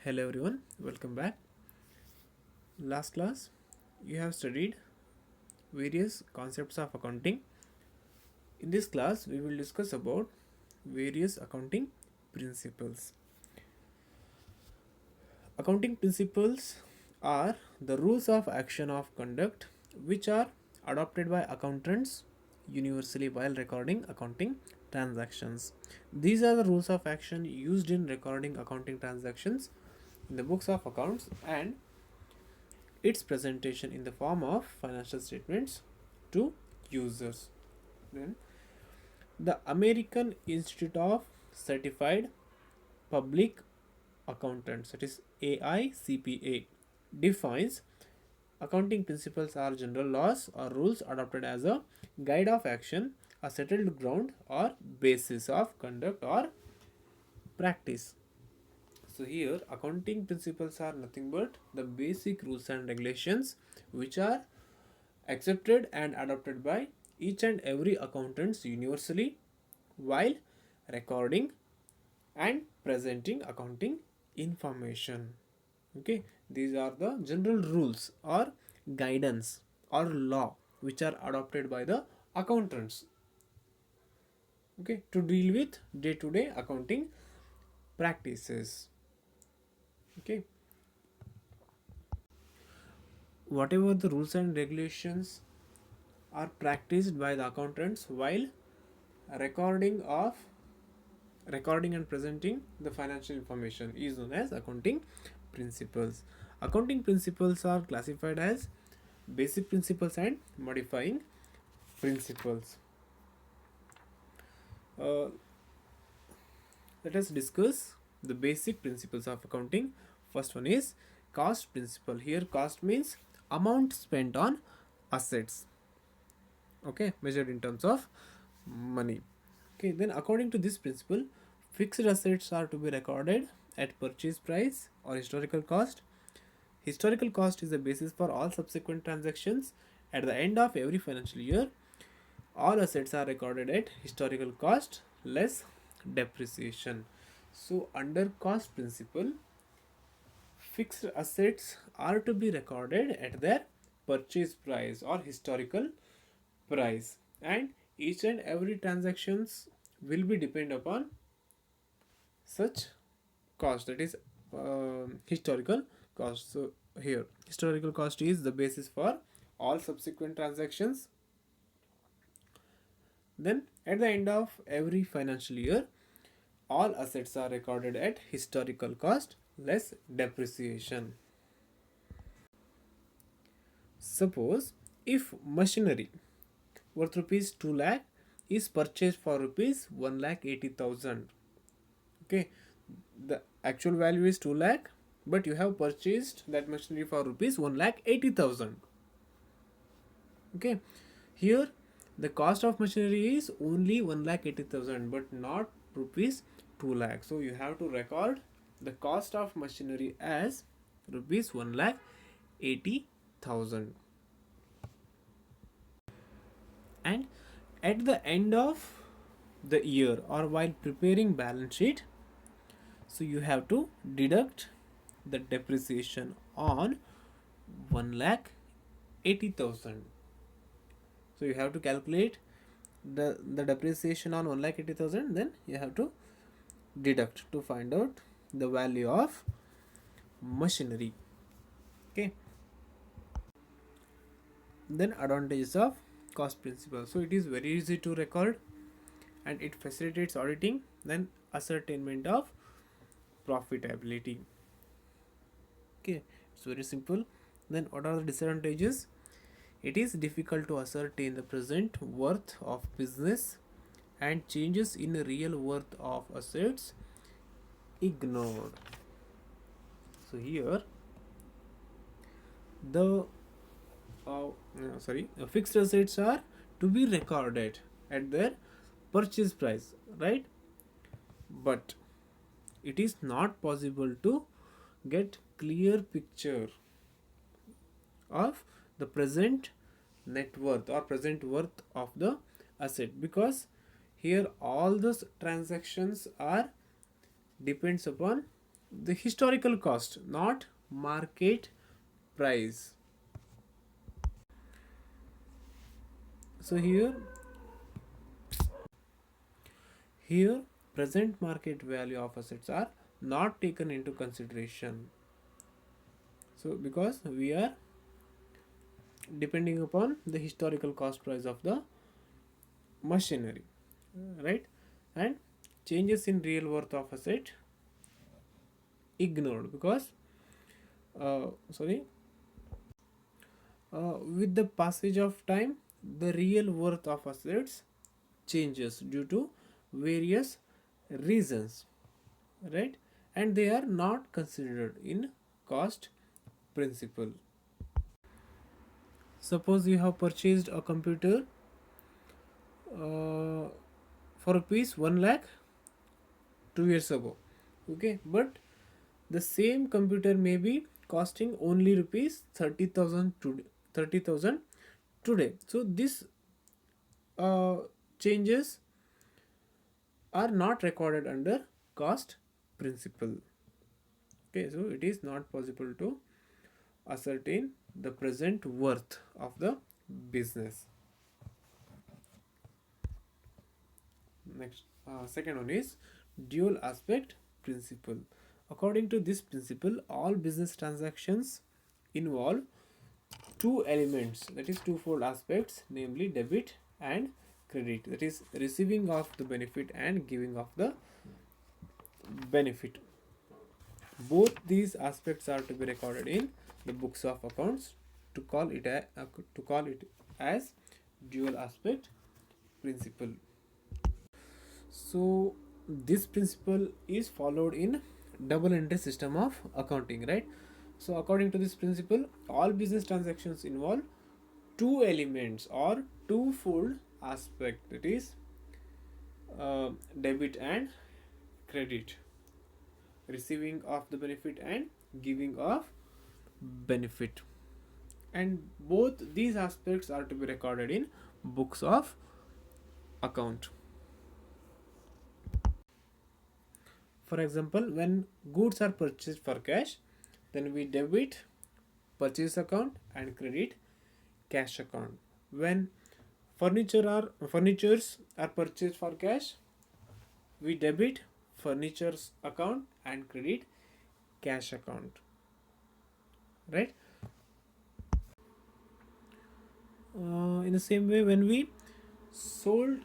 Hello everyone, welcome back. Last class, you have studied various concepts of accounting. In this class, we will discuss about various accounting principles. Accounting principles are the rules of action of conduct which are adopted by accountants universally while recording accounting transactions. These are the rules of action used in recording accounting transactions in the books of accounts and its presentation in the form of financial statements to users. Then, the American Institute of Certified Public Accountants, that is AICPA, defines accounting principles are general laws or rules adopted as a guide of action, a settled ground, or basis of conduct or practice. So here accounting principles are nothing but the basic rules and regulations which are accepted and adopted by each and every accountants universally while recording and presenting accounting information. Okay, these are the general rules or guidance or law which are adopted by the accountants, okay, to deal with day to day accounting practices. Okay, whatever the rules and regulations are practiced by the accountants while recording of recording and presenting the financial information is known as accounting principles. Accounting principles are classified as basic principles and modifying principles. uh, Let us discuss the basic principles of accounting. First one is cost principle. Here cost means amount spent on assets, okay, measured in terms of money. Okay, then according to this principle, fixed assets are to be recorded at purchase price or historical cost. Historical cost is the basis for all subsequent transactions. At the end of every financial year, all assets are recorded at historical cost less depreciation. So under cost principle, fixed assets are to be recorded at their purchase price or historical price, and each and every transactions will be depend upon such cost, that is historical cost. So here historical cost is the basis for all subsequent transactions. Then at the end of every financial year, all assets are recorded at historical cost less depreciation. Suppose if machinery worth rupees 2 lakh is purchased for rupees 1 lakh 80,000. Okay, the actual value is 2 lakh, but you have purchased that machinery for rupees 1 lakh 80,000. Okay, here the cost of machinery is only 1 lakh 80,000 but not rupees 2 lakh. So you have to record the cost of machinery as rupees 1 lakh 80,000. And at the end of the year or while preparing balance sheet, so you have to deduct the depreciation on 1 lakh 80,000. So you have to calculate the depreciation on 1 lakh 80,000, then you have to deduct to find out the value of machinery. Okay, then advantages of cost principle. So it is very easy to record and it facilitates auditing, then ascertainment of profitability. Okay, it's very simple. Then what are the disadvantages? It is difficult to ascertain the present worth of business and changes in the real worth of assets ignored. So here the fixed assets are to be recorded at their purchase price, right? But it is not possible to get clear picture of the present net worth or present worth of the asset, because here all those transactions are depends upon the historical cost, not market price. So here present market value of assets are not taken into consideration. So because we are depending upon the historical cost price of the machinery, right? And changes in real worth of asset ignored because sorry with the passage of time the real worth of assets changes due to various reasons, right? And they are not considered in cost principle. Suppose you have purchased a computer for rupees 1 lakh 2 years ago, okay, but the same computer may be costing only rupees 30,000 today, 30,000 today. So this uh, changes are not recorded under cost principle. Okay, so it is not possible to ascertain the present worth of the business. Next, second one is dual aspect principle. According to this principle, all business transactions involve two elements, that is twofold aspects, namely debit and credit, that is receiving of the benefit and giving of the benefit. Both these aspects are to be recorded in the books of accounts to call it as dual aspect principle. So this principle is followed in double entry system of accounting, right? So according to this principle, all business transactions involve two elements or twofold aspect, that is debit and credit, receiving of the benefit and giving of benefit, and both these aspects are to be recorded in books of account. For example, when goods are purchased for cash, then we debit purchase account and credit cash account. When furnitures are purchased for cash, we debit furnitures account and credit cash account, right? In the same way, when we sold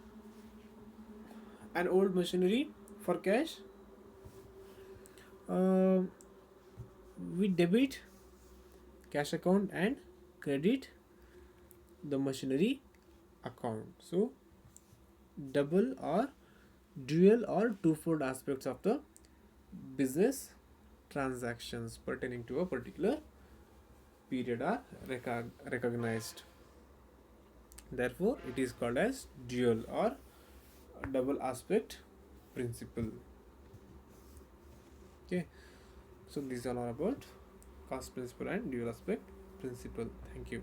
an old machinery for cash, uh, we debit cash account and credit the machinery account. So double or dual or twofold aspects of the business transactions pertaining to a particular period are recognized. Therefore it is called as dual or double aspect principle. Okay, so these are all about cost principle and dual aspect principle. Thank you.